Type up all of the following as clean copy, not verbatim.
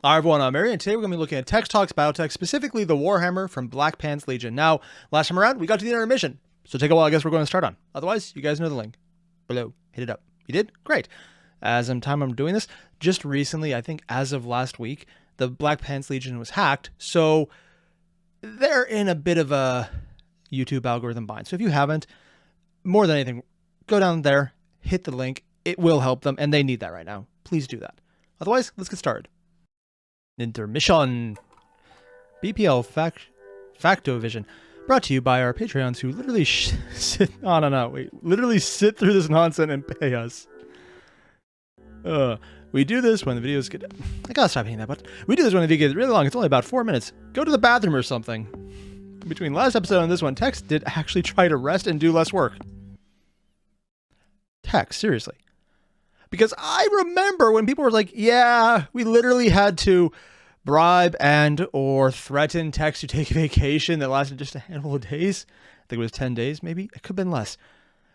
Hi everyone, I'm Airier, and today we're going to be looking at Text Talks Battletech, specifically the Warhammer from Black Pants Legion. Now, last time around, we got to the intermission, so take a while, I guess we're going to start on. Otherwise, you guys know the link below. Hit it up. You did? Great. As I'm doing this, just recently, I think as of last week, the Black Pants Legion was hacked, so they're in a bit of a YouTube algorithm bind. So if you haven't, more than anything, go down there, hit the link. It will help them, and they need that right now. Please do that. Otherwise, let's get started. Intermission BPL Facto Vision, brought to you by our Patreons who literally literally sit through this nonsense and pay us. We do this when the videos get... I gotta stop hitting that button. We do this when the video gets really long. It's only about 4 minutes. Go to the bathroom or something. Between last episode and this one, Tex did actually try to rest and do less work. Tex, seriously. Because I remember when people were like, yeah, we literally had to bribe and or threaten Tex to take a vacation that lasted just a handful of days. I think it was 10 days, maybe. It could have been less.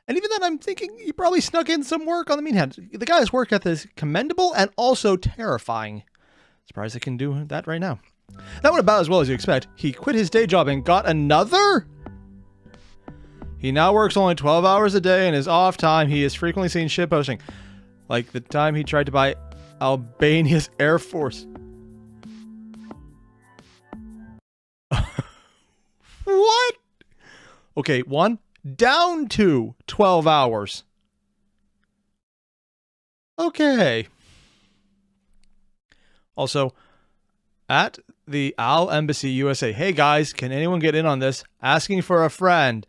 And even then, I'm thinking he probably snuck in some work on the mean hand. The guy's work ethic is commendable and also terrifying. Surprised I can do that right now. That went about as well as you expect. He quit his day job and got another? He now works only 12 hours a day, and his off time he is frequently seen shitposting. Like the time he tried to buy Albania's Air Force. What? Okay, down to 12 hours. Okay. Also, at the Al Embassy USA, hey guys, can anyone get in on this? Asking for a friend.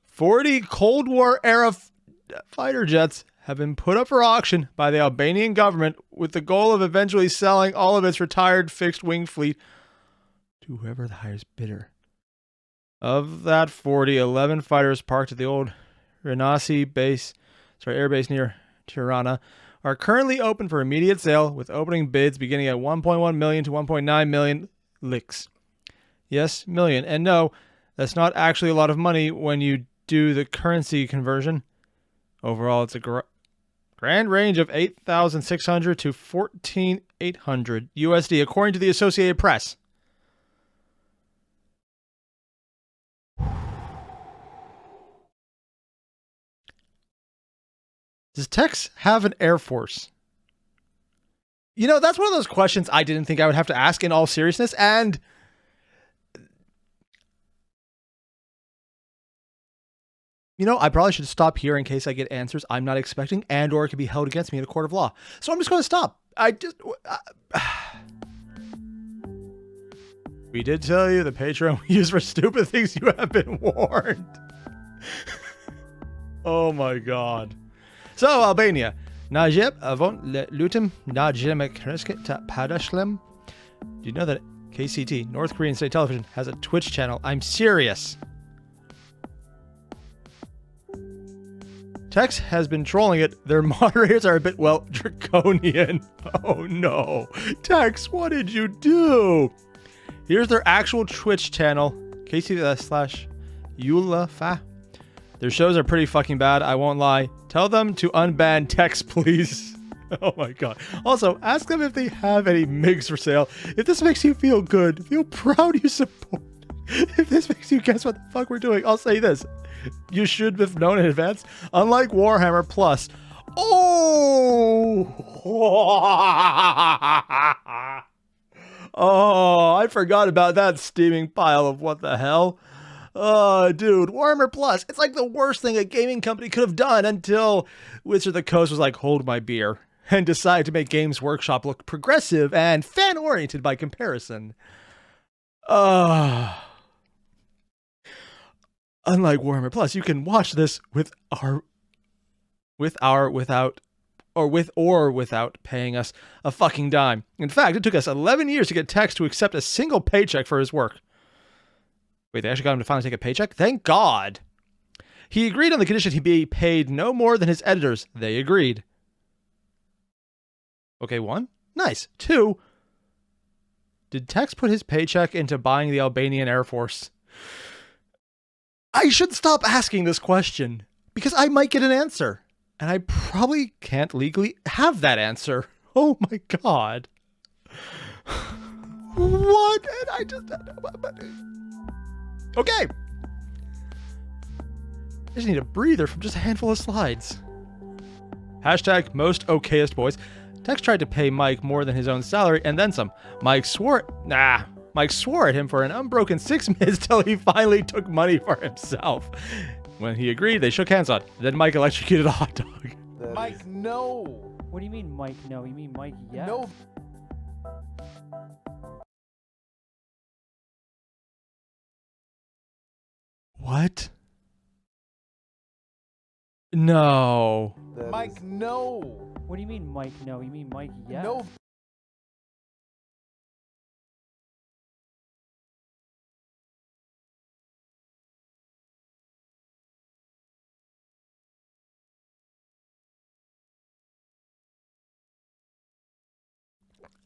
40 Cold War era fighter jets have been put up for auction by the Albanian government with the goal of eventually selling all of its retired fixed-wing fleet to whoever the highest bidder. Of that 40, 11 fighters parked at the old Renasi air base near Tirana are currently open for immediate sale, with opening bids beginning at 1.1 million to 1.9 million licks. Yes, million. And no, that's not actually a lot of money when you do the currency conversion. Overall, it's a grand range of 8,600 to 14,800 USD, according to the Associated Press. Does Tex have an Air Force? You know, that's one of those questions I didn't think I would have to ask in all seriousness, and you know, I probably should stop here in case I get answers I'm not expecting and or it could be held against me in a court of law. So I'm just going to stop. We did tell you the Patreon we use for stupid things. You have been warned. Oh my god. So, Albania. Najib avon lutem najimek padashlem. Do you know that KCT, North Korean State Television, has a Twitch channel? I'm serious. Tex has been trolling it. Their moderators are a bit, well, draconian. Oh no. Tex, what did you do? Here's their actual Twitch channel. KC/Eulafa. Their shows are pretty fucking bad, I won't lie. Tell them to unban Tex, please. Oh my god. Also, ask them if they have any MiGs for sale. If this makes you feel good, feel proud you support. If this makes you guess what the fuck we're doing, I'll say this. You should have known in advance. Unlike Warhammer Plus. Oh! Oh, I forgot about that steaming pile of what the hell. Oh, dude, Warhammer Plus. It's like the worst thing a gaming company could have done until Wizard of the Coast was like, hold my beer, and decided to make Games Workshop look progressive and fan-oriented by comparison. Unlike Warhammer Plus, you can watch this with or without paying us a fucking dime. In fact, it took us 11 years to get Tex to accept a single paycheck for his work. Wait, they actually got him to finally take a paycheck? Thank God. He agreed on the condition he be paid no more than his editors. They agreed. Okay, 1. Nice. 2. Did Tex put his paycheck into buying the Albanian Air Force? I should stop asking this question, because I might get an answer. And I probably can't legally have that answer. Oh my god. Okay. I just need a breather from just a handful of slides. Hashtag most okayest boys. Tex tried to pay Mike more than his own salary and then some. Mike swore at him for an unbroken 6 minutes till he finally took money for himself. When he agreed, they shook hands on. Then Mike electrocuted a hot dog. Mike, no. What do you mean, Mike? No, you mean Mike? Yeah. No. What? No. Mike, no. What do you mean, Mike? No, you mean Mike? Yeah. No.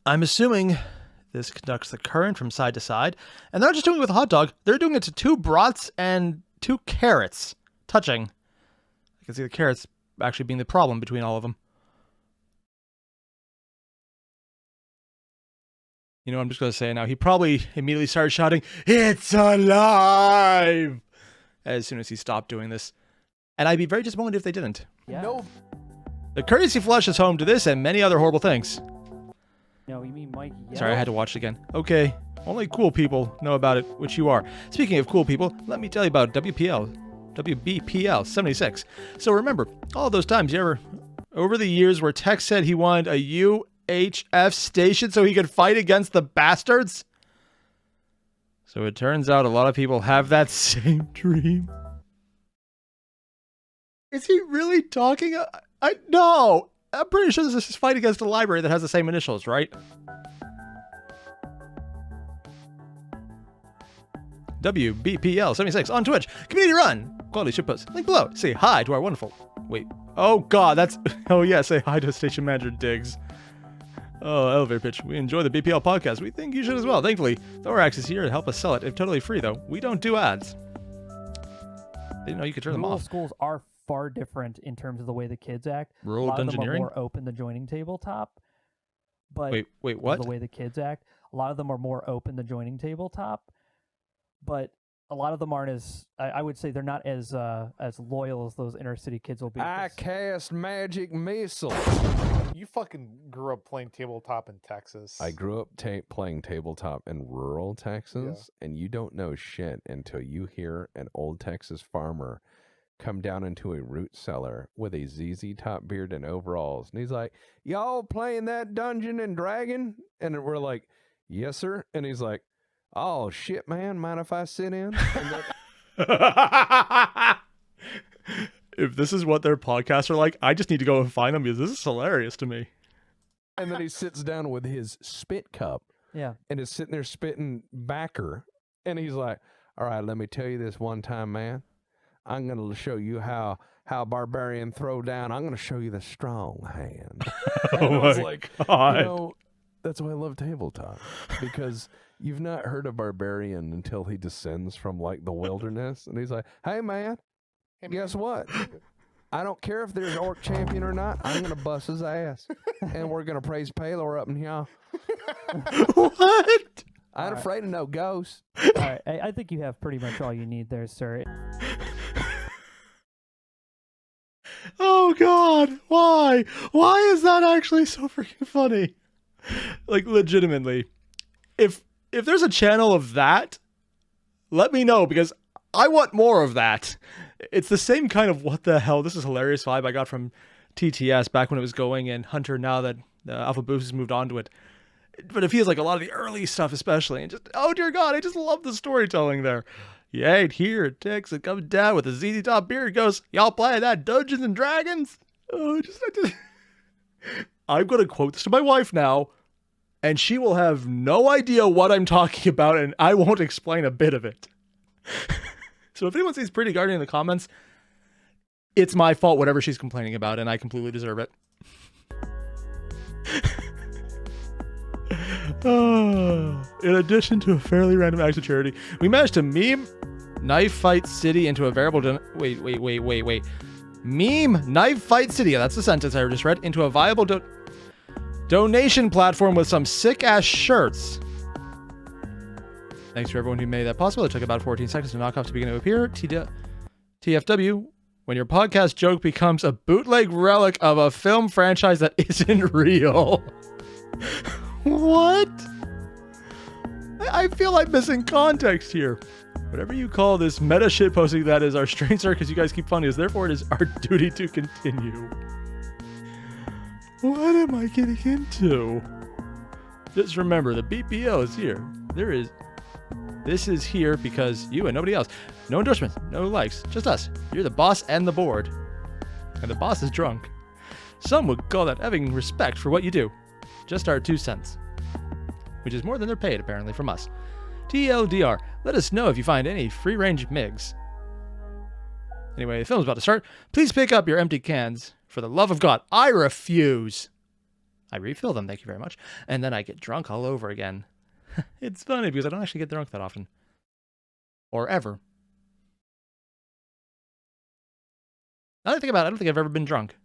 I'm assuming this conducts the current from side to side. And they're not just doing it with a hot dog. They're doing it to 2 brats and 2 carrots. Touching. I can see the carrots actually being the problem between all of them. You know, I'm just going to say it now. He probably immediately started shouting, "It's alive!" as soon as he stopped doing this. And I'd be very disappointed if they didn't. Yeah. No. The courtesy flush is home to this and many other horrible things. No, you mean Mike? Yeah. Sorry, I had to watch it again. Okay, only cool people know about it, which you are. Speaking of cool people, let me tell you about WBPL 76. So remember, all those times you ever, over the years where Tex said he wanted a UHF station so he could fight against the bastards? So it turns out a lot of people have that same dream. Is he really talking? No! I'm pretty sure this is his fight against a library that has the same initials, right? WBPL 76 on Twitch. Community run. Quality shitpost. Link below. Say hi to our wonderful... Wait. Oh, God. That's... Oh, yeah. Say hi to Station Manager Diggs. Oh, elevator pitch. We enjoy the BPL podcast. We think you should as well. Thankfully, Thorax is here to help us sell it. If totally free, though. We don't do ads. Didn't know you could turn them Rural off. schools are far different in terms of the way the kids act. Rural a lot dungeoneering? of them are more open the joining tabletop. But Wait, what? The way the kids act. A lot of them are more open the joining tabletop. But a lot of them aren't as... I would say they're not as loyal as those inner city kids will be. I cast magic missile. You fucking grew up playing tabletop in Texas. I grew up playing tabletop in rural Texas, and you don't know shit until you hear an old Texas farmer come down into a root cellar with a ZZ Top beard and overalls. And he's like, "Y'all playing that Dungeon and Dragon?" And we're like, "Yes, sir." And he's like, "Oh, shit, man. Mind if I sit in?" If this is what their podcasts are like, I just need to go and find them because this is hilarious to me. And then he sits down with his spit cup. Yeah. And is sitting there spitting backer. And he's like, "All right, let me tell you this one time, man. I'm going to show you how barbarian throw down. I'm going to show you the strong hand." Oh I was my like, God. you know, that's why I love tabletop. Because you've not heard a barbarian until he descends from, like, the wilderness. And he's like, "Hey, man, guess what? I don't care if there's an orc champion or not. I'm going to bust his ass. And we're going to praise Palor up in here. What? I ain't afraid of no ghosts." All right. I think you have pretty much all you need there, sir. Oh, God. Why? Why is that actually so freaking funny? Like, legitimately. If there's a channel of that, let me know, because I want more of that. It's the same kind of what the hell, this is hilarious vibe I got from TTS back when it was going, and Hunter now that Alpha Boost has moved on to it. But it feels like a lot of the early stuff especially, and just, oh dear God, I just love the storytelling there. You ain't here, Tex, and comes down with a ZZ Top beard, goes, "Y'all playing that Dungeons and Dragons?" Oh, I'm going to quote this to my wife now, and she will have no idea what I'm talking about, and I won't explain a bit of it. So if anyone sees Pretty Guardian in the comments, it's my fault, whatever she's complaining about, and I completely deserve it. In addition to a fairly random act of charity, we managed to meme Knife Fight City into a variable... Wait. Meme Knife Fight City, that's the sentence I just read, into a viable donation platform with some sick-ass shirts. Thanks to everyone who made that possible. It took about 14 seconds to knock off to begin to appear. TFW, when your podcast joke becomes a bootleg relic of a film franchise that isn't real. What? I feel like missing context here. Whatever you call this meta shit posting, that is our strength, sir, because you guys keep funny us. Therefore, it is our duty to continue. What am I getting into? Just remember, the BPL is here. This is here because you and nobody else. No endorsements, no likes, just us. You're the boss and the board. And the boss is drunk. Some would call that having respect for what you do. Just our 2 cents. Which is more than they're paid, apparently, from us. TLDR, let us know if you find any free-range MIGs. Anyway, the film's about to start. Please pick up your empty cans. For the love of God, I refuse. I refill them, thank you very much. And then I get drunk all over again. It's funny because I don't actually get drunk that often. Or ever. Now that I think about it, I don't think I've ever been drunk.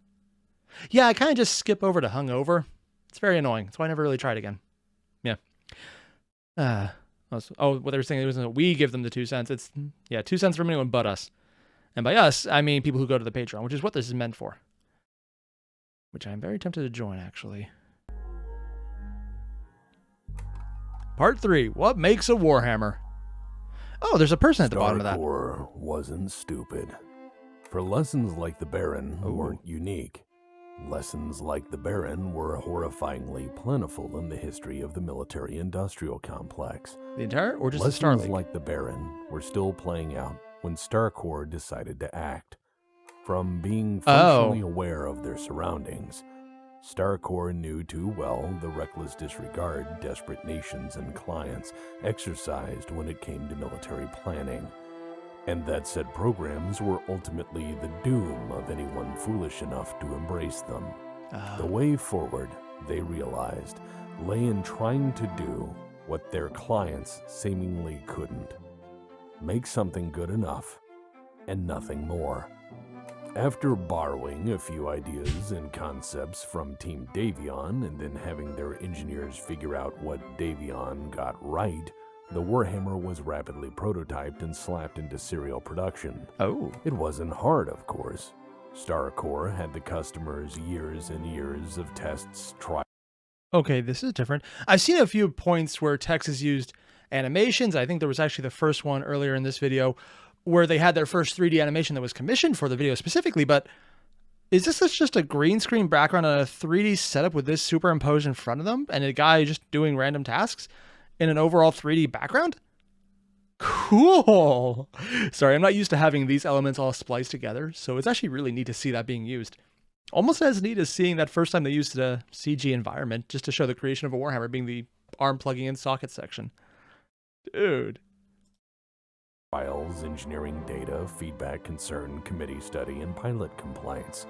Yeah, I kind of just skip over to hungover. It's very annoying. That's why I never really tried again. Yeah. What they were saying was we give them the 2 cents. It's 2 cents from anyone but us. And by us, I mean people who go to the Patreon, which is what this is meant for. Which I'm very tempted to join, actually. Part 3. What makes a Warhammer? Oh, there's a person at the bottom of that. Starcore wasn't stupid. For lessons like the Baron weren't unique. Lessons like the Baron were horrifyingly plentiful in the history of the military-industrial complex. The entire, or just lessons the Starleague? Like the Baron were still playing out when Starcore decided to act. From being functionally aware of their surroundings, Starcore knew too well the reckless disregard desperate nations and clients exercised when it came to military planning, and that said programs were ultimately the doom of anyone foolish enough to embrace them. The way forward, they realized, lay in trying to do what their clients seemingly couldn't. Make something good enough, and nothing more. After borrowing a few ideas and concepts from Team Davion and then having their engineers figure out what Davion got right, the Warhammer was rapidly prototyped and slapped into serial production. It wasn't hard, of course. Starcore had the customers years and years of tests, trials. Okay, this is different. I've seen a few points where Tex has used animations. I think there was actually the first one earlier in this video where they had their first 3D animation that was commissioned for the video specifically, but is this just a green screen background on a 3D setup with this superimposed in front of them and a guy just doing random tasks in an overall 3D background? Cool. Sorry, I'm not used to having these elements all spliced together, so it's actually really neat to see that being used. Almost as neat as seeing that first time they used the CG environment just to show the creation of a Warhammer being the arm plugging in socket section. Dude. Trials, engineering data, feedback, concern, committee study, and pilot complaints.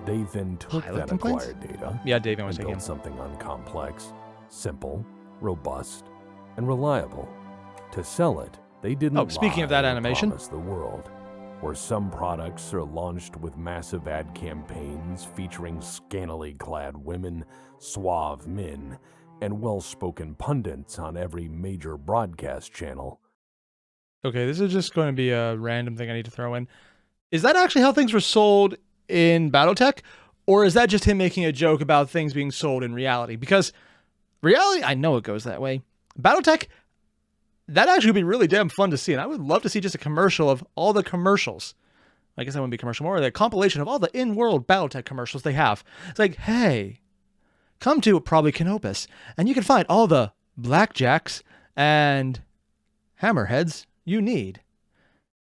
They then took that acquired data and built something uncomplex, simple, robust, and reliable. To sell it, they didn't speaking of that animation, promise the world. Where some products are launched with massive ad campaigns featuring scantily clad women, suave men, and well-spoken pundits on every major broadcast channel. Okay, this is just going to be a random thing I need to throw in. Is that actually how things were sold in Battletech? Or is that just him making a joke about things being sold in reality? Because reality, I know it goes that way. Battletech, that actually would be really damn fun to see. And I would love to see just a commercial of all the commercials. I guess that wouldn't be commercial more. The compilation of all the in-world Battletech commercials they have. It's like, hey, come to probably Canopus, and you can find all the blackjacks and hammerheads you need.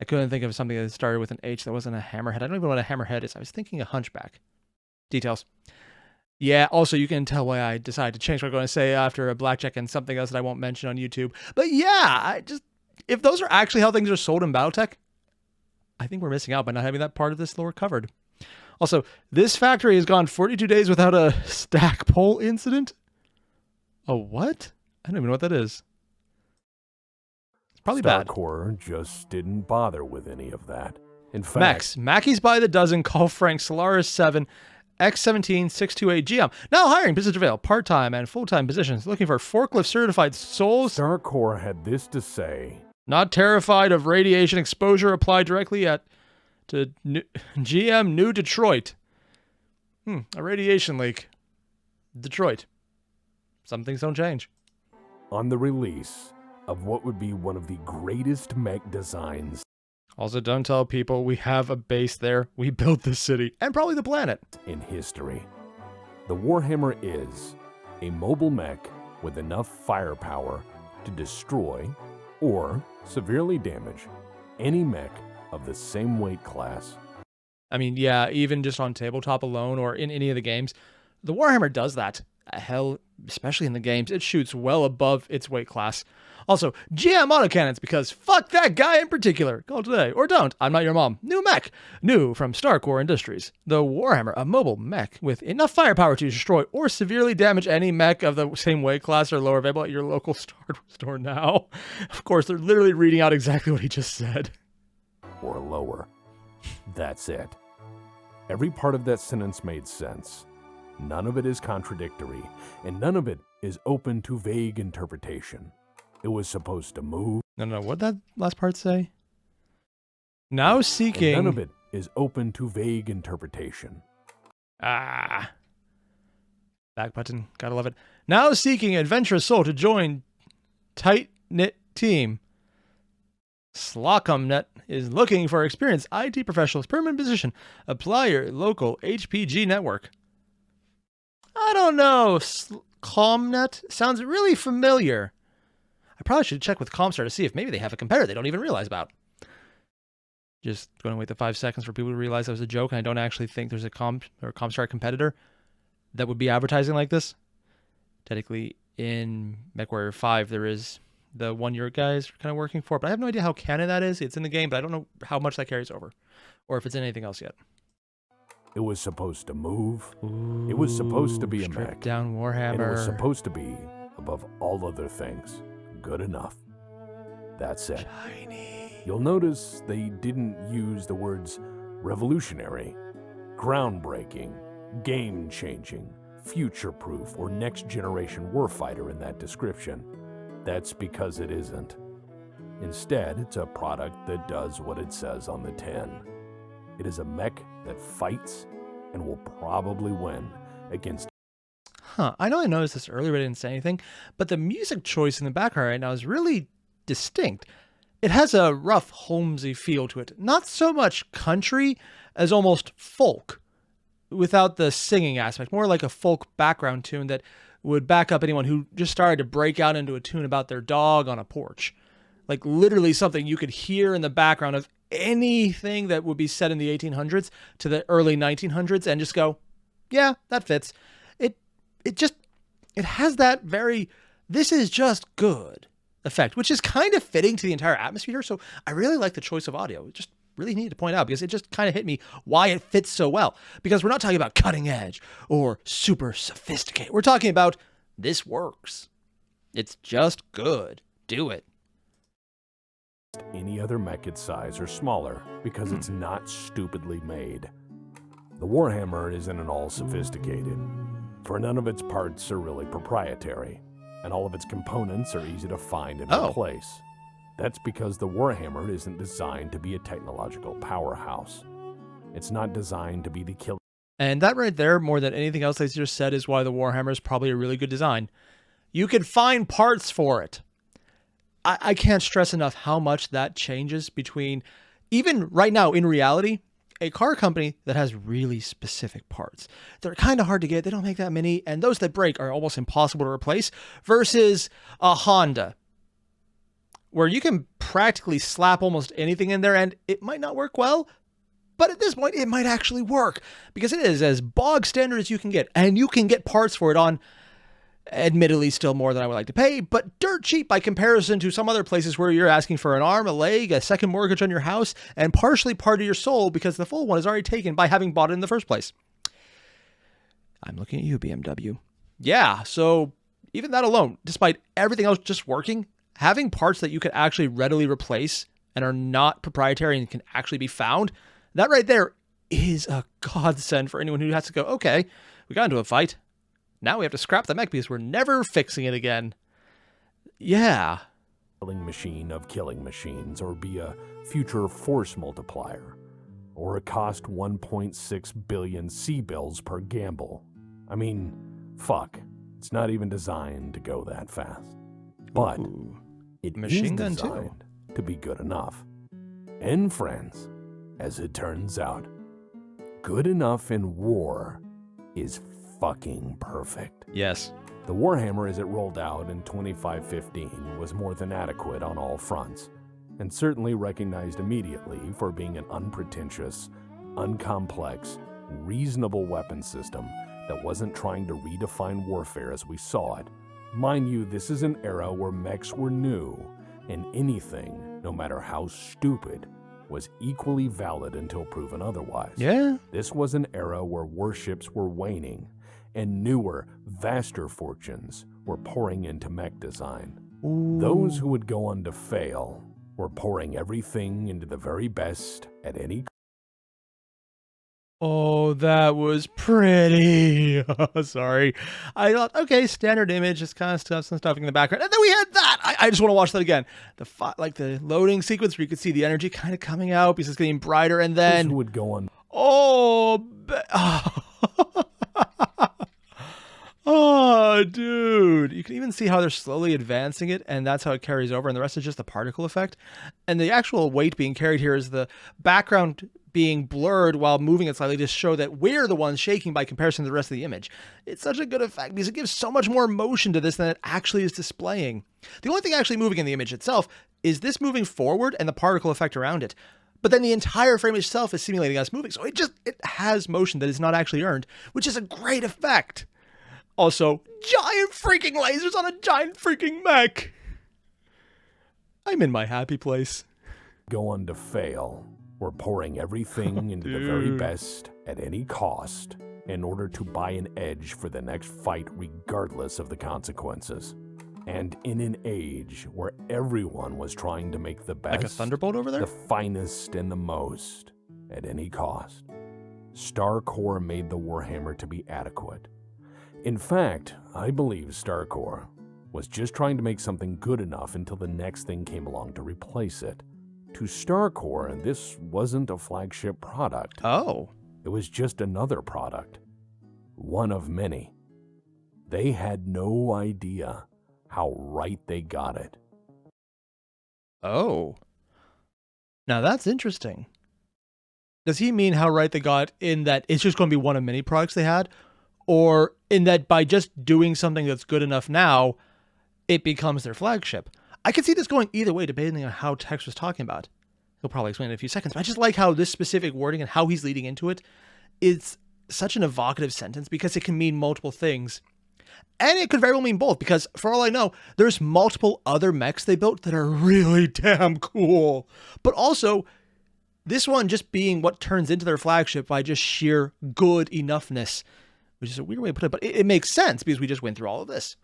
I couldn't think of something that started with an H that wasn't a hammerhead. I don't even know what a hammerhead is. I was thinking a hunchback. Details. Yeah, also you can tell why I decided to change what I'm going to say after a blackjack and something else that I won't mention on YouTube. But yeah, if those are actually how things are sold in Battletech, I think we're missing out by not having that part of this lore covered. Also, this factory has gone 42 days without a stack pole incident. A what? I don't even know what that is. It's probably bad. Starcore just didn't bother with any of that. In fact, Max, Mackey's by the dozen, call Frank, Solaris 7, X17628 GM. Now hiring, positions available, part-time and full-time positions. Looking for forklift certified souls. StarCorps had this to say. Not terrified of radiation exposure. Apply directly to GM New Detroit. A radiation leak. Detroit. Some things don't change. On the release of what would be one of the greatest mech designs. Also, don't tell people we have a base there. We built the city and probably the planet. In history. The Warhammer is a mobile mech with enough firepower to destroy or severely damage any mech of the same weight class. I mean, yeah, even just on tabletop alone or in any of the games, the Warhammer does that. Hell, especially in the games, it shoots well above its weight class. Also, GM autocannons, because fuck that guy in particular. Call today, or don't. I'm not your mom. New mech. New from StarCorps Industries. The Warhammer, a mobile mech with enough firepower to destroy or severely damage any mech of the same weight class or lower available at your local store now. Of course, they're literally reading out exactly what he just said. Or lower. That's it. Every part of that sentence made sense. None of it is contradictory, and none of it is open to vague interpretation. It was supposed to move. No, what'd that last part say? Now seeking... And none of it is open to vague interpretation. Back button. Gotta love it. Now seeking adventurous soul to join tight-knit team. Slocumnet is looking for experienced IT professionals, permanent position. Apply your local HPG network. I don't know. Comnet sounds really familiar. I probably should check with Comstar to see if maybe they have a competitor they don't even realize about. Just going to wait the 5 seconds for people to realize that was a joke, and I don't actually think there's a Comstar competitor that would be advertising like this. Technically, in MechWarrior 5, there is the one your guys are kind of working for, but I have no idea how canon that is. It's in the game, but I don't know how much that carries over, or if it's in anything else yet. It was supposed to move. It was supposed to be a mech. Down Warhammer. And it was supposed to be, above all other things, good enough. That's it. Shiny. You'll notice they didn't use the words revolutionary, groundbreaking, game-changing, future-proof, or next-generation warfighter in that description. That's because it isn't. Instead, it's a product that does what it says on the tin. It is a mech that fights and will probably win against... I know I noticed this earlier, but I didn't say anything, but the music choice in the background right now is really distinct. It has a rough, Holmesy feel to it. Not so much country as almost folk, without the singing aspect. More like a folk background tune that would back up anyone who just started to break out into a tune about their dog on a porch. Like literally something you could hear in the background of anything that would be set in the 1800s to the early 1900s and just go, yeah, that fits. It has that very, this is just good effect, which is kind of fitting to the entire atmosphere. So I really like the choice of audio. It just really need to point out because it just kind of hit me why it fits so well. Because we're not talking about cutting edge or super sophisticated. We're talking about this works. It's just good. Do it. Any other mech its size or smaller because it's not stupidly made. The Warhammer isn't at all sophisticated, for none of its parts are really proprietary, and all of its components are easy to find and replace. That's because the Warhammer isn't designed to be a technological powerhouse. It's not designed to be the killer. And that right there, more than anything else I just said, is why the Warhammer is probably a really good design. You can find parts for it. I can't stress enough how much that changes between, even right now in reality, a car company that has really specific parts. They're kind of hard to get. They don't make that many. And those that break are almost impossible to replace versus a Honda, where you can practically slap almost anything in there and it might not work well, but at this point it might actually work because it is as bog standard as you can get. And you can get parts for it on, admittedly, still more than I would like to pay, but dirt cheap by comparison to some other places where you're asking for an arm, a leg, a second mortgage on your house, and partially part of your soul because the full one is already taken by having bought it in the first place. I'm looking at you, BMW. Yeah, so even that alone, despite everything else just working, having parts that you can actually readily replace and are not proprietary and can actually be found, that right there is a godsend for anyone who has to go, okay, we got into a fight. Now we have to scrap the mech because we're never fixing it again. Yeah. Killing machine of killing machines, or be a future force multiplier, or cost 1.6 billion C-bills per gamble. I mean, fuck. It's not even designed to go that fast. But it Machine is gun designed to be good enough. And friends, as it turns out, good enough in war is fucking perfect. Yes. The Warhammer as it rolled out in 2515 was more than adequate on all fronts, and certainly recognized immediately for being an unpretentious, uncomplex, reasonable weapon system that wasn't trying to redefine warfare as we saw it. Mind you, this is an era where mechs were new, and anything, no matter how stupid, was equally valid until proven otherwise. Yeah. This was an era where warships were waning, and newer, vaster fortunes were pouring into mech design. Ooh. Those who would go on to fail were pouring everything into the very best at any Oh, that was pretty. Sorry. I thought, okay, standard image, just kind of stuff, some stuff in the background. And then we had that. I just want to watch that again. The loading sequence where you could see the energy kind of coming out because it's getting brighter. And then, who would go on. Oh, dude. You can even see how they're slowly advancing it, and that's how it carries over, and the rest is just the particle effect. And the actual weight being carried here is the background being blurred while moving it slightly to show that we're the ones shaking by comparison to the rest of the image. It's such a good effect because it gives so much more motion to this than it actually is displaying. The only thing actually moving in the image itself is this moving forward and the particle effect around it. But then the entire frame itself is simulating us moving, so it has motion that is not actually earned, which is a great effect. Also, giant freaking lasers on a giant freaking mech. I'm in my happy place. Go on to fail. We're pouring everything into the very best at any cost in order to buy an edge for the next fight regardless of the consequences. And in an age where everyone was trying to make the best, like a thunderbolt over there? The finest and the most at any cost, StarCorps made the Warhammer to be adequate. In fact, I believe StarCorps was just trying to make something good enough until the next thing came along to replace it. To StarCorps, this wasn't a flagship product. Oh. It was just another product. One of many. They had no idea how right they got it. Oh. Now that's interesting. Does he mean how right they got in that it's just going to be one of many products they had? Or in that by just doing something that's good enough now, it becomes their flagship? I could see this going either way depending on how Tex was talking about. He'll probably explain in a few seconds. But I just like how this specific wording and how he's leading into it is such an evocative sentence because it can mean multiple things. And it could very well mean both because for all I know, there's multiple other mechs they built that are really damn cool. But also, this one just being what turns into their flagship by just sheer good enoughness, which is a weird way to put it, but it makes sense because we just went through all of this.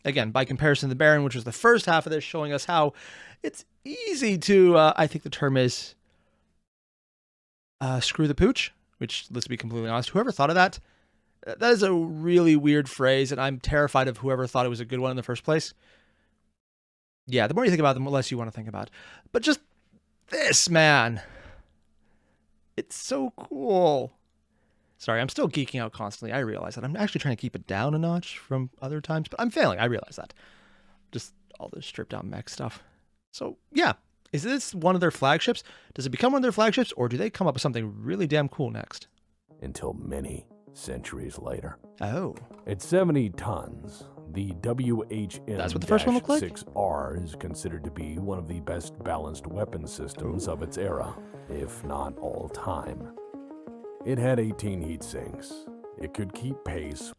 Again, by comparison to the Baron, which was the first half of this, showing us how it's easy to, I think the term is, screw the pooch, which, let's be completely honest, whoever thought of that, that is a really weird phrase, and I'm terrified of whoever thought it was a good one in the first place. Yeah, the more you think about it, the less you want to think about it. But just this, man. It's so cool. Sorry, I'm still geeking out constantly. I realize that. I'm actually trying to keep it down a notch from other times, but I'm failing. I realize that. Just all this stripped down mech stuff. So, yeah. Is this one of their flagships? Does it become one of their flagships, or do they come up with something really damn cool next? Until many centuries later. Oh. At 70 tons, the WHM-6R That's what the first one looked like? is considered to be one of the best balanced weapon systems of its era, if not all time. It had 18 heat sinks. It could keep pace.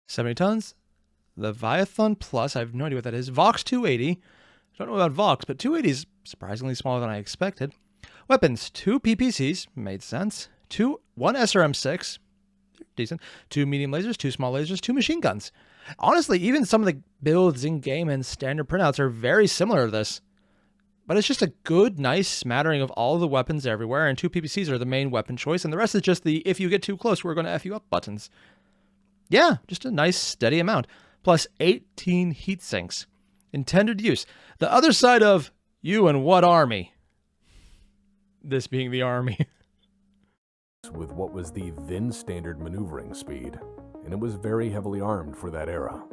70 tons. Leviathan Plus. I have no idea what that is. Vox 280. I don't know about Vox, but 280 is surprisingly smaller than I expected. Weapons. 2 PPCs. Made sense. 1 SRM6. Decent. 2 medium lasers. 2 small lasers. 2 machine guns. Honestly, even some of the builds in-game and standard printouts are very similar to this. But it's just a good, nice smattering of all the weapons everywhere, and 2 PPCs are the main weapon choice, and the rest is just the if you get too close, we're going to F you up buttons. Yeah, just a nice, steady amount. Plus 18 heat sinks. Intended use. The other side of you and what army? This being the army. With what was the then standard maneuvering speed, and it was very heavily armed for that era.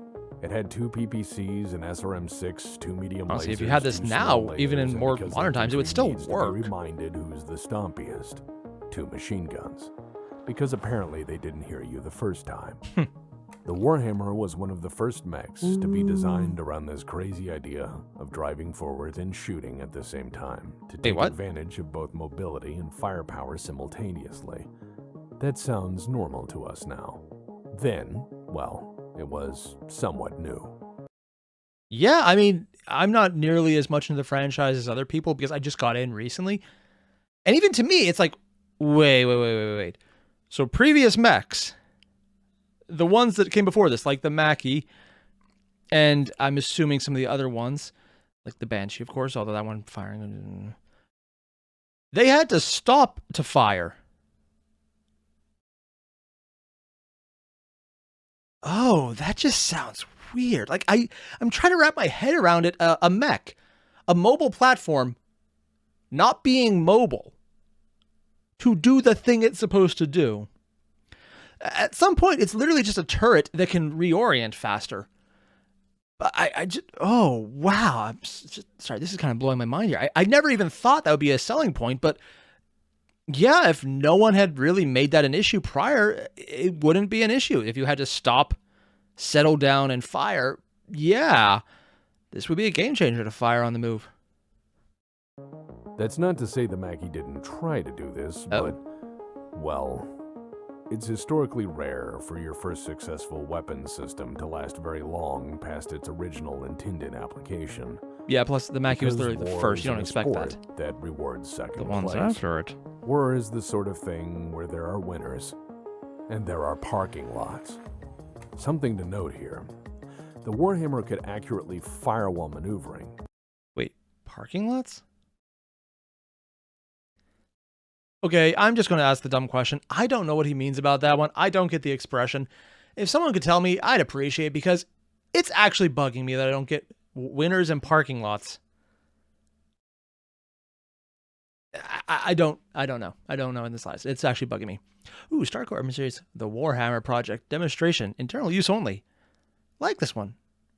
It had 2 PPCs, an SRM-6, 2 medium lasers. Honestly, if you had this 2 now, small even in lasers, and more because modern times, it would infantry still needs to be work. reminded who's the stompiest. 2 machine guns. Because apparently they didn't hear you the first time. The Warhammer was one of the first mechs to be designed around this crazy idea of driving forward and shooting at the same time to take advantage of both mobility and firepower simultaneously. That sounds normal to us now. Then, well, it was somewhat new. Yeah, I mean, I'm not nearly as much into the franchise as other people because I just got in recently. And even to me, it's like, wait. So previous mechs, the ones that came before this, like the Mackie, and I'm assuming some of the other ones, like the Banshee, of course, although that one firing, they had to stop to fire. Oh, that just sounds weird. Like I'm trying to wrap my head around it. A mech, a mobile platform, not being mobile to do the thing it's supposed to do. At some point, it's literally just a turret that can reorient faster. But I just, oh, wow. I'm just, sorry, this is kind of blowing my mind here. I never even thought that would be a selling point, but yeah, if no one had really made that an issue prior, it wouldn't be an issue. If you had to stop, settle down, and fire, yeah, this would be a game changer to fire on the move. That's not to say the Mackie didn't try to do this, but, well, it's historically rare for your first successful weapon system to last very long past its original intended application. Yeah, plus the Mackie was literally the first. You don't expect that. That rewards second The ones place. after it. War is the sort of thing where there are winners, and there are parking lots. Something to note here. The Warhammer could accurately fire while maneuvering. Wait, parking lots? Okay, I'm just going to ask the dumb question. I don't know what he means about that one. I don't get the expression. If someone could tell me, I'd appreciate it because it's actually bugging me that I don't get winners and parking lots. I don't know. I don't know in the slides. It's actually bugging me. Ooh, Star Corps series, the Warhammer Project demonstration, internal use only. Like this one.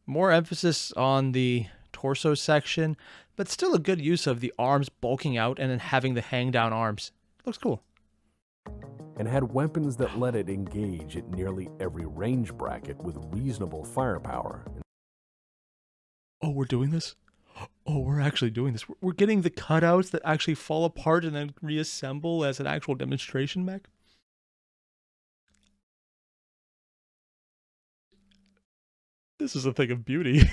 More emphasis on the torso section, but still a good use of the arms bulking out and then having the hang down arms. Looks cool. And had weapons that let it engage at nearly every range bracket with reasonable firepower. Oh, we're doing this? Oh, we're actually doing this. We're getting the cutouts that actually fall apart and then reassemble as an actual demonstration mech? This is a thing of beauty.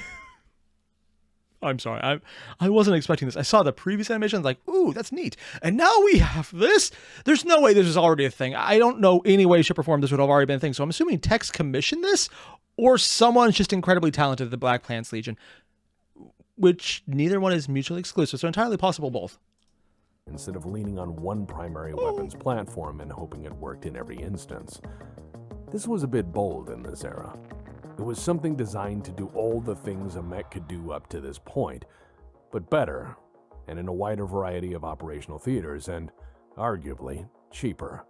I'm sorry. I wasn't expecting this. I saw the previous animation. I was like, ooh, that's neat. And now we have this. There's no way this is already a thing. I don't know any way, shape, or form this would have already been a thing. So I'm assuming Tech's commissioned this, or someone's just incredibly talented at the Black Plants Legion, which neither one is mutually exclusive. So entirely possible both. Instead of leaning on one primary weapons platform and hoping it worked in every instance. This was a bit bold in this era. It was something designed to do all the things a mech could do up to this point, but better, and in a wider variety of operational theaters, and, arguably, cheaper.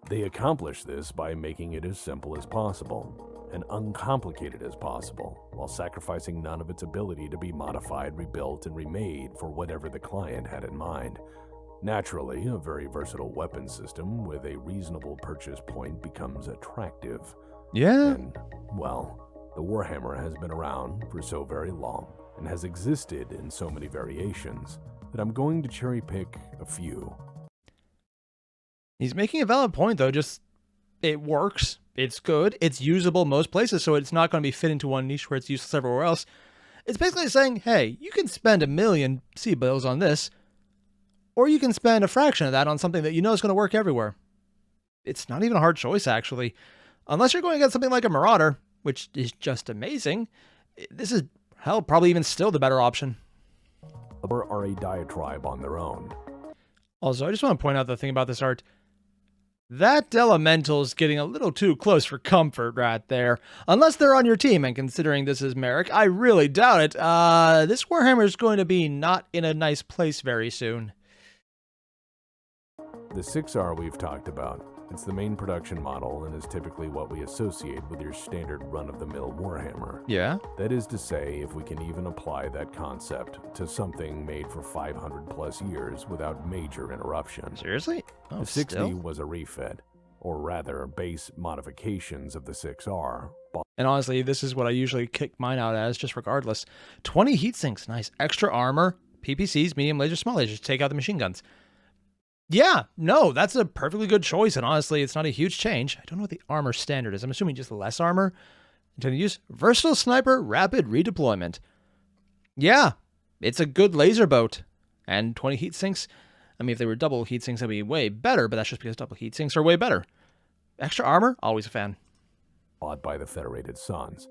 They accomplished this by making it as simple as possible, and uncomplicated as possible, while sacrificing none of its ability to be modified, rebuilt, and remade for whatever the client had in mind. Naturally, a very versatile weapon system with a reasonable purchase point becomes attractive. Yeah. And, well, the Warhammer has been around for so very long and has existed in so many variations that I'm going to cherry pick a few. He's making a valid point, though. Just, it works. It's good. It's usable most places, so it's not going to be fit into one niche where it's useless everywhere else. It's basically saying, hey, you can spend $1 million C-bills on this, or you can spend a fraction of that on something that you know is going to work everywhere. It's not even a hard choice, actually. Unless you're going to get something like a Marauder, which is just amazing, this is, hell, probably even still the better option. or are a diatribe on their own. Also, I just want to point out the thing about this art. That elemental's getting a little too close for comfort right there. Unless they're on your team, and considering this is Merrick, I really doubt it. This Warhammer is going to be not in a nice place very soon. The 6R we've talked about. It's the main production model and is typically what we associate with your standard run-of-the-mill Warhammer. Yeah? That is to say, if we can even apply that concept to something made for 500 plus years without major interruption. Seriously? Oh, The 6D still? was a refit, or rather, base modifications of the 6R. And honestly, this is what I usually kick mine out as, just regardless. 20 heat sinks, nice. Extra armor, PPCs, medium lasers, small lasers, take out the machine guns. Yeah, no, that's a perfectly good choice, and honestly, it's not a huge change. I don't know what the armor standard is. I'm assuming just less armor. Intended use, versatile sniper, rapid redeployment. Yeah, it's a good laser boat. And 20 heat sinks. I mean, if they were double heat sinks, that'd be way better, but that's just because double heat sinks are way better. Extra armor, always a fan. Bought by the Federated Sons.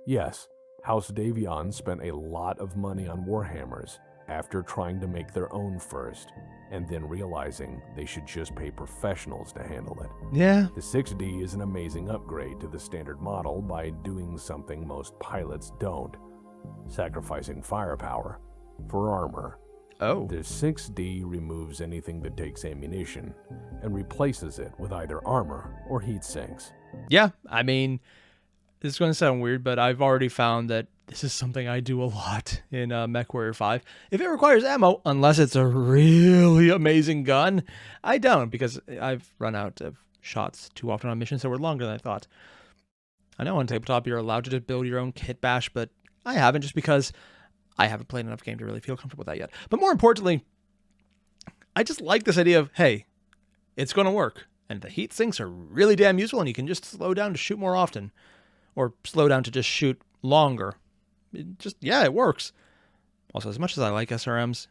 Yes, House Davion spent a lot of money on Warhammers after trying to make their own first, and then realizing they should just pay professionals to handle it. Yeah. The 6D is an amazing upgrade to the standard model by doing something most pilots don't, sacrificing firepower for armor. Oh. The 6D removes anything that takes ammunition and replaces it with either armor or heat sinks. Yeah, I mean, this is going to sound weird, but I've already found that this is something I do a lot in MechWarrior 5. If it requires ammo, unless it's a really amazing gun, I don't, because I've run out of shots too often on missions that were longer than I thought. I know on tabletop you're allowed to just build your own kit bash, but I haven't, just because I haven't played enough game to really feel comfortable with that yet. But more importantly, I just like this idea of, hey, it's going to work. And the heat sinks are really damn useful, and you can just slow down to shoot more often. Or slow down to just shoot longer. It works. Also, as much as I like SRMs,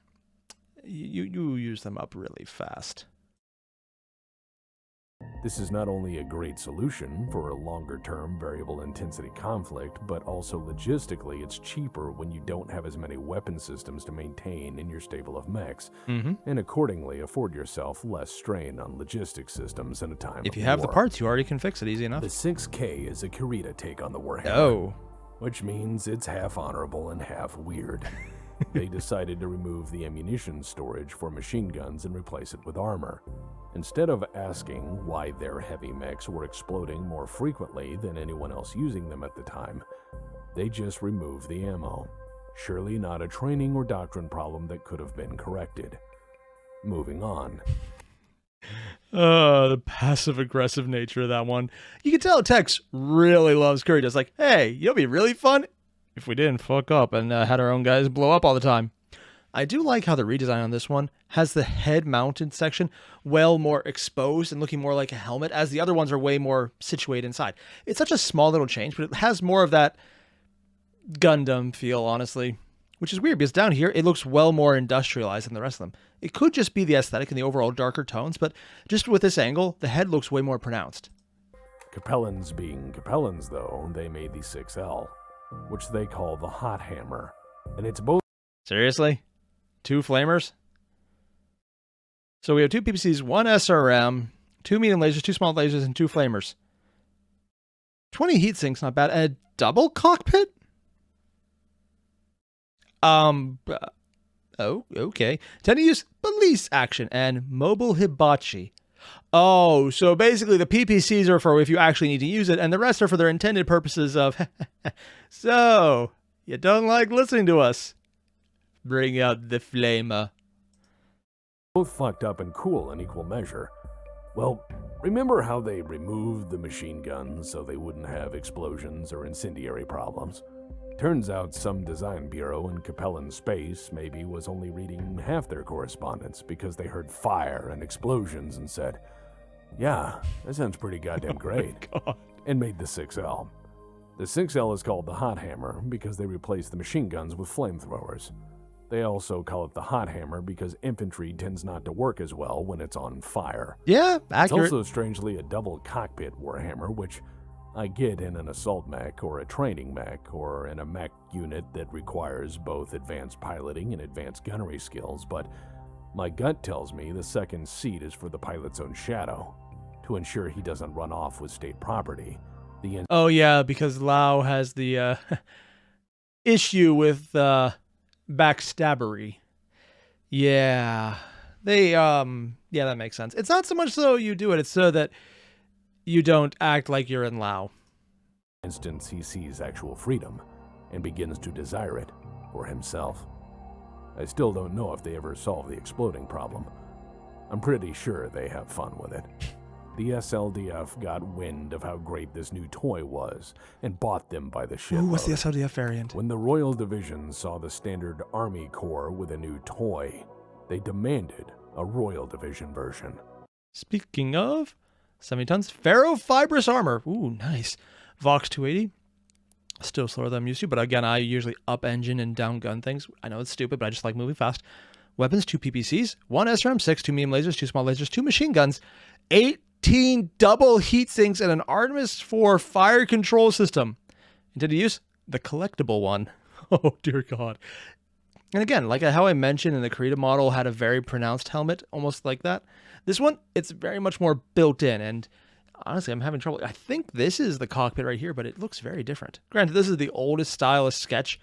you use them up really fast. This is not only a great solution for a longer-term variable intensity conflict, but also logistically it's cheaper when you don't have as many weapon systems to maintain in your stable of mechs, and accordingly afford yourself less strain on logistics systems in a time If of you have the war. parts, you already can fix it easy enough. The 6K is a Kurita take on the Warhammer. Oh. Which means it's half honorable and half weird. They decided to remove the ammunition storage for machine guns and replace it with armor. Instead of asking why their heavy mechs were exploding more frequently than anyone else using them at the time, they just removed the ammo. Surely not a training or doctrine problem that could have been corrected. Moving on. The passive-aggressive nature of that one. You can tell Tex really loves Curry. Just like, hey, it'll be really fun if we didn't fuck up and had our own guys blow up all the time. I do like how the redesign on this one has the head-mounted section well more exposed and looking more like a helmet, as the other ones are way more situated inside. It's such a small little change, but it has more of that Gundam feel, honestly. Which is weird, because down here, it looks well more industrialized than the rest of them. It could just be the aesthetic and the overall darker tones, but just with this angle, the head looks way more pronounced. Capellans being Capellans, though, they made the 6L, which they call the Hot Hammer. And it's both... Seriously? 2 flamers? So we have 2 PPCs, 1 SRM, 2 medium lasers, 2 small lasers, and 2 flamers. 20 heat sinks, not bad. And a double cockpit? Okay. Tend to use police action and mobile hibachi. Oh, so basically the PPCs are for if you actually need to use it, and the rest are for their intended purposes of, so, you don't like listening to us? Bring out the flamer. Both fucked up and cool in equal measure. Well, remember how they removed the machine guns so they wouldn't have explosions or incendiary problems? Turns out some design bureau in Capellan space maybe was only reading half their correspondence because they heard fire and explosions and said, yeah, that sounds pretty goddamn great, and made the 6L. The 6L is called the Hot Hammer because they replaced the machine guns with flamethrowers. They also call it the Hot Hammer because infantry tends not to work as well when it's on fire. Yeah, accurate. It's also strangely a double cockpit Warhammer, which I get in an assault mech or a training mech or in a mech unit that requires both advanced piloting and advanced gunnery skills, but my gut tells me the second seat is for the pilot's own shadow, to ensure he doesn't run off with state property. Oh yeah, because Lao has the issue with backstabbery. Yeah. Yeah, that makes sense. It's not so much so you do it, it's so that you don't act like you're in Lao. Instance, he sees actual freedom and begins to desire it for himself. I still don't know if they ever solve the exploding problem. I'm pretty sure they have fun with it. The SLDF got wind of how great this new toy was and bought them by the shitload. Ooh, what's the SLDF variant? When the Royal Division saw the standard Army Corps with a new toy, they demanded a Royal Division version. Speaking of 70 tons, ferrofibrous armor. Ooh, nice. Vox 280. Still slower than I'm used to, but again, I usually up engine and down gun things. I know it's stupid, but I just like moving fast. Weapons, 2 PPCs, 1 SRM-6, 2 medium lasers, 2 small lasers, 2 machine guns, 18 double heat sinks, and an Artemis 4 fire control system. Intended use? The collectible one. Oh, dear God. And again, like how I mentioned in the Creative model had a very pronounced helmet, almost like that. This one, it's very much more built in, and honestly, I'm having trouble. I think this is the cockpit right here, but it looks very different. Granted, this is the oldest stylus sketch.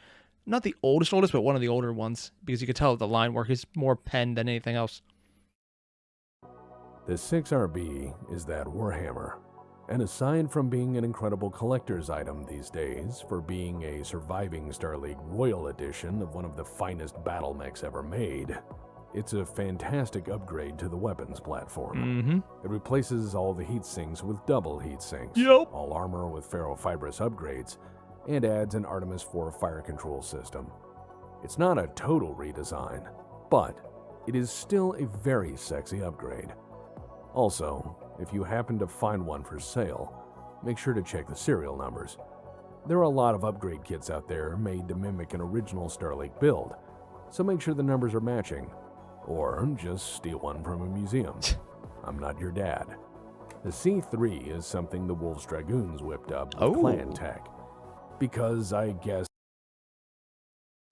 Not the oldest, but one of the older ones, because you can tell the line work is more pen than anything else. The 6RB is that Warhammer, and aside from being an incredible collector's item these days for being a surviving Star League Royal Edition of one of the finest battle mechs ever made, it's a fantastic upgrade to the weapons platform. It replaces all the heat sinks with double heat sinks, all armor with ferrofibrous upgrades, and adds an Artemis 4 fire control system. It's not a total redesign, but it is still a very sexy upgrade. Also, if you happen to find one for sale, make sure to check the serial numbers. There are a lot of upgrade kits out there made to mimic an original Star League build, so make sure the numbers are matching. Or just steal one from a museum. I'm not your dad. The C3 is something the Wolves Dragoons whipped up with clan tech. Because I guess...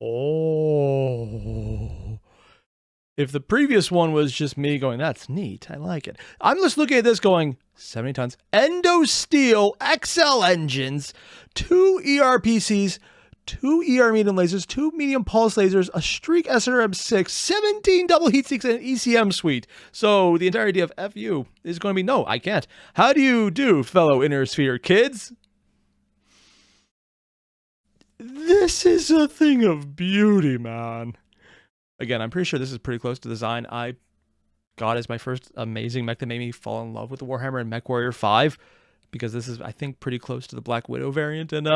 Oh. If the previous one was just me going, that's neat, I like it. I'm just looking at this going, 70 tons. Endo Steel XL engines, 2 ERPCs, 2 ER medium lasers, 2 medium pulse lasers, a Streak SRM-6, 17 double heat sinks, and an ECM suite. So the entire idea of FU is going to be, no, I can't. How do you do, fellow Inner Sphere kids? This is a thing of beauty, man. Again, I'm pretty sure this is pretty close to the design I got as my first amazing mech that made me fall in love with the Warhammer and MechWarrior 5. Because this is, I think, pretty close to the Black Widow variant. And,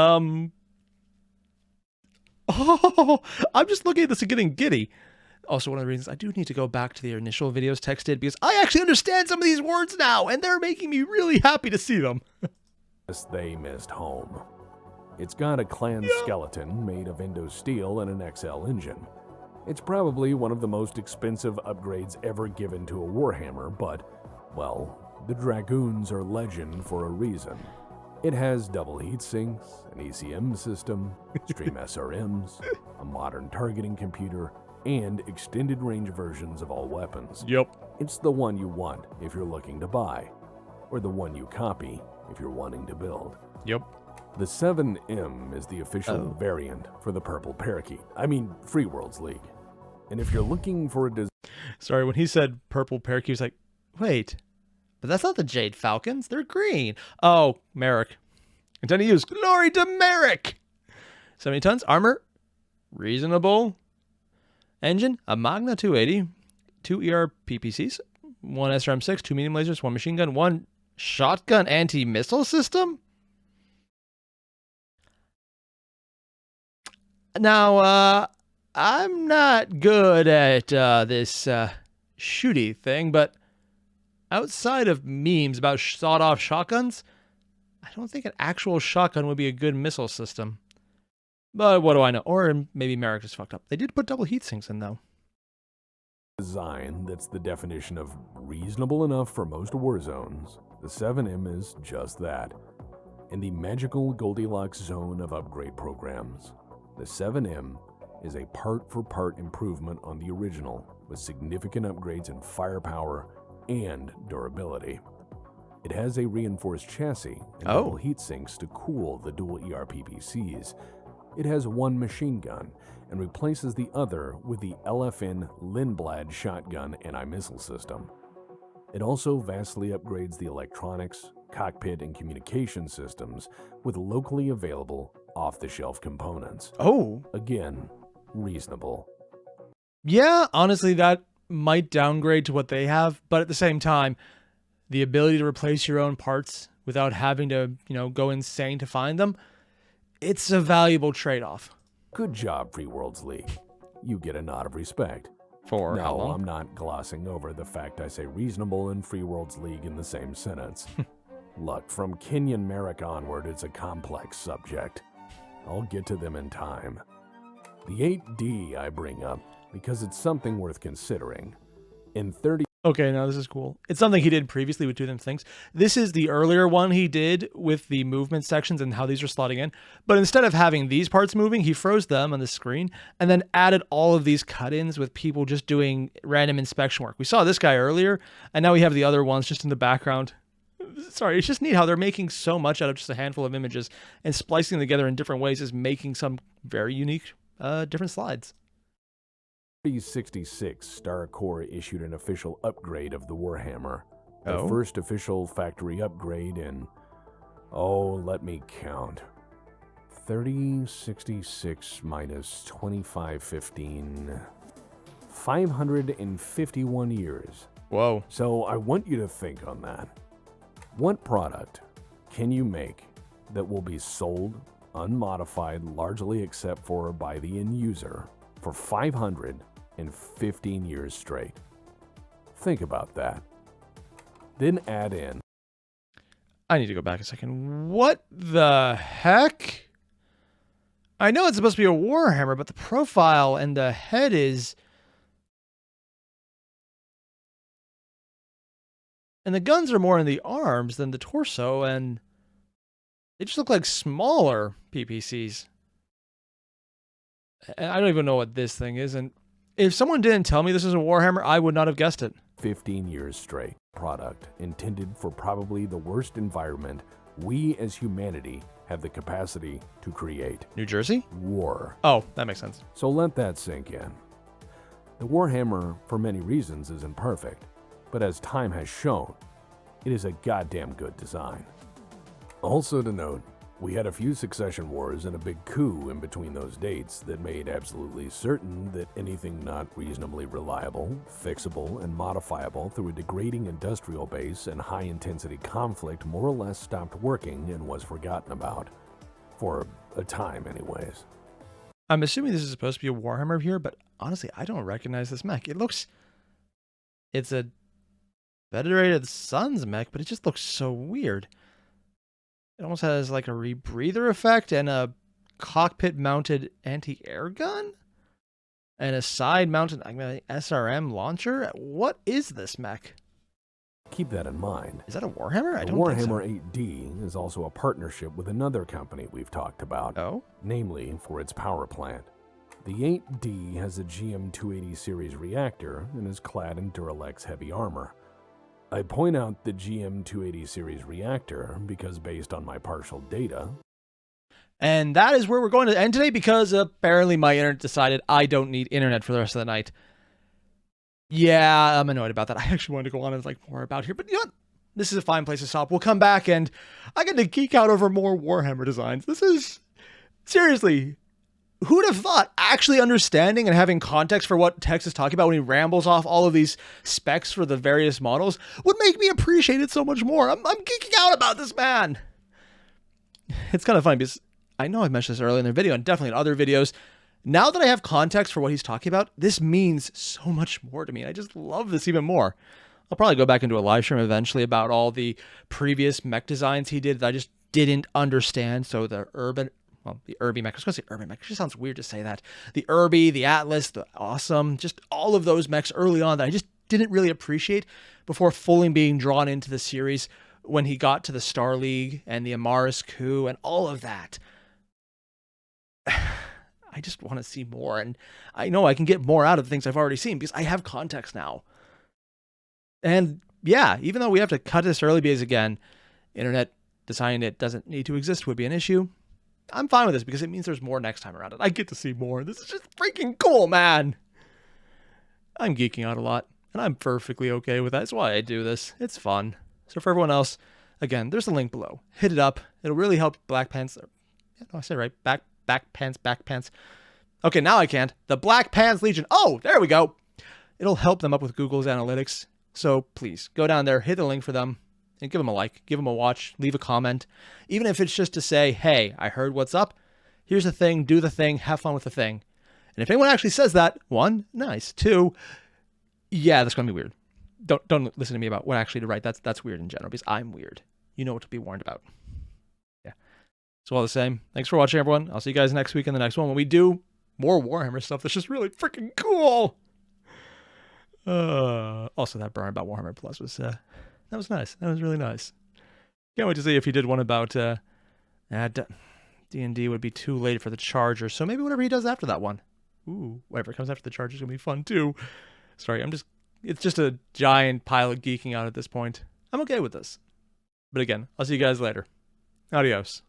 oh, I'm just looking at this and getting giddy. Also, one of the reasons I do need to go back to the initial videos Tex did, because I actually understand some of these words now, and they're making me really happy to see them. They missed home. It's got a clan skeleton made of Endo Steel and an XL engine. It's probably one of the most expensive upgrades ever given to a Warhammer, but, well, the Dragoons are legend for a reason. It has double heat sinks, an ECM system, stream SRMs, a modern targeting computer, and extended range versions of all weapons. It's the one you want if you're looking to buy, or the one you copy if you're wanting to build. The 7M is the official variant for the Purple Parakeet. I mean, Free Worlds League. And if you're looking for a Sorry, when he said Purple Parakeet, he was like, wait, but that's not the Jade Falcons. They're green. Oh, Merrick. Intended use. Glory to Merrick. 70 tons. Armor. Reasonable. Engine. A Magna 280. 2 ER PPCs. 1 SRM-6. 2 medium lasers. 1 machine gun. 1 shotgun anti-missile system. Now, I'm not good at this shooty thing, but outside of memes about sawed-off shotguns, I don't think an actual shotgun would be a good missile system. But what do I know? Or maybe Merrick just fucked up. They did put double heat sinks in, though. Design that's the definition of reasonable enough for most war zones, the 7M is just that. in the magical Goldilocks zone of upgrade programs. The 7M is a part-for-part improvement on the original, with significant upgrades in firepower and durability. It has a reinforced chassis and double heat sinks to cool the dual ERPPCs. It has one machine gun and replaces the other with the LFN Lindblad shotgun anti-missile system. It also vastly upgrades the electronics, cockpit, and communication systems with locally available off-the-shelf components. Oh. Again, reasonable. Yeah, honestly, that might downgrade to what they have, but at the same time, the ability to replace your own parts without having to, go insane to find them, it's a valuable trade-off. Good job, Free Worlds League. You get a nod of respect. For how No, long? I'm not glossing over the fact I say reasonable and Free Worlds League in the same sentence. Look, from Kenyan Merrick onward, it's a complex subject. I'll get to them in time. The 8D I bring up because it's something worth considering. In 30... Okay, now this is cool. It's something he did previously with 2 things. This is the earlier one he did with the movement sections and how these are slotting in. But instead of having these parts moving, he froze them on the screen and then added all of these cut-ins with people just doing random inspection work. We saw this guy earlier, and now we have the other ones just in the background. Sorry, it's just neat how they're making so much out of just a handful of images, and splicing them together in different ways is making some very unique different slides. 3066 Star Corps issued an official upgrade of the Warhammer. The Oh? first official factory upgrade in, let me count. 3066 minus 2515. 551 years. Whoa. So I want you to think on that. What product can you make that will be sold, unmodified, largely except for by the end user, for 515 years straight? Think about that. Then add in. I need to go back a second. What the heck? I know it's supposed to be a Warhammer, but the profile and the head is... And the guns are more in the arms than the torso, and they just look like smaller PPCs. And I don't even know what this thing is, and if someone didn't tell me this is a Warhammer, I would not have guessed it. 15 years straight. Product intended for probably the worst environment we as humanity have the capacity to create. New Jersey? War. Oh, that makes sense. So let that sink in. The Warhammer, for many reasons, isn't perfect, but as time has shown, it is a goddamn good design. Also to note, we had a few succession wars and a big coup in between those dates that made absolutely certain that anything not reasonably reliable, fixable, and modifiable through a degrading industrial base and high-intensity conflict more or less stopped working and was forgotten about. For a time, anyways. I'm assuming this is supposed to be a Warhammer here, but honestly, I don't recognize this mech. It's a Federated Suns mech, but it just looks so weird. It almost has like a rebreather effect and a cockpit-mounted anti-air gun? And a side-mounted SRM launcher? What is this mech? Keep that in mind. Is that a Warhammer? I The don't think so. Warhammer 8D is also a partnership with another company we've talked about, Oh? namely for its power plant. The 8D has a GM280 series reactor and is clad in Duralex heavy armor. I point out the GM280 series reactor because based on my partial data... And that is where we're going to end today because apparently my internet decided I don't need internet for the rest of the night. Yeah, I'm annoyed about that. I actually wanted to go on and more about here, but you know what? This is a fine place to stop. We'll come back and I get to geek out over more Warhammer designs. This is... Seriously... Who'd have thought actually understanding and having context for what Tex is talking about when he rambles off all of these specs for the various models would make me appreciate it so much more. I'm geeking out about this, man. It's kind of funny because I know I mentioned this earlier in the video and definitely in other videos. Now that I have context for what he's talking about, this means so much more to me. I just love this even more. I'll probably go back into a live stream eventually about all the previous mech designs he did that I just didn't understand. So the Irby mech. I was going to say urban mech. It just sounds weird to say that. The Irby, the Atlas, the Awesome, just all of those mechs early on that I just didn't really appreciate before fully being drawn into the series when he got to the Star League and the Amaris coup and all of that. I just want to see more, and I know I can get more out of the things I've already seen because I have context now. And yeah, even though we have to cut this early because, again, internet deciding it doesn't need to exist would be an issue, I'm fine with this because it means there's more next time around. I get to see more. This is just freaking cool, man. I'm geeking out a lot, and I'm perfectly okay with that. That's why I do this. It's fun. So for everyone else, again, there's a link below. Hit it up. It'll really help Black Pants. Yeah, no, I said right. Back pants. Okay, now I can't. The Black Pants Legion. Oh, there we go. It'll help them up with Google's analytics. So please go down there, hit the link for them, and give them a like, give them a watch, leave a comment. Even if it's just to say, hey, I heard what's up. Here's the thing. Do the thing. Have fun with the thing. And if anyone actually says that, 1, nice. 2, yeah, that's going to be weird. Don't listen to me about what actually to write. That's weird in general because I'm weird. You know what to be warned about. Yeah. So all the same, thanks for watching, everyone. I'll see you guys next week in the next one when we do more Warhammer stuff that's just really freaking cool. Also, that burn about Warhammer Plus was that was nice. That was really nice. Can't wait to see if he did one about D&D would be too late for the Charger. So maybe whatever he does after that one. Ooh, whatever comes after the Charger is gonna be fun too. Sorry, it's just a giant pile of geeking out at this point. I'm okay with this. But again, I'll see you guys later. Adios.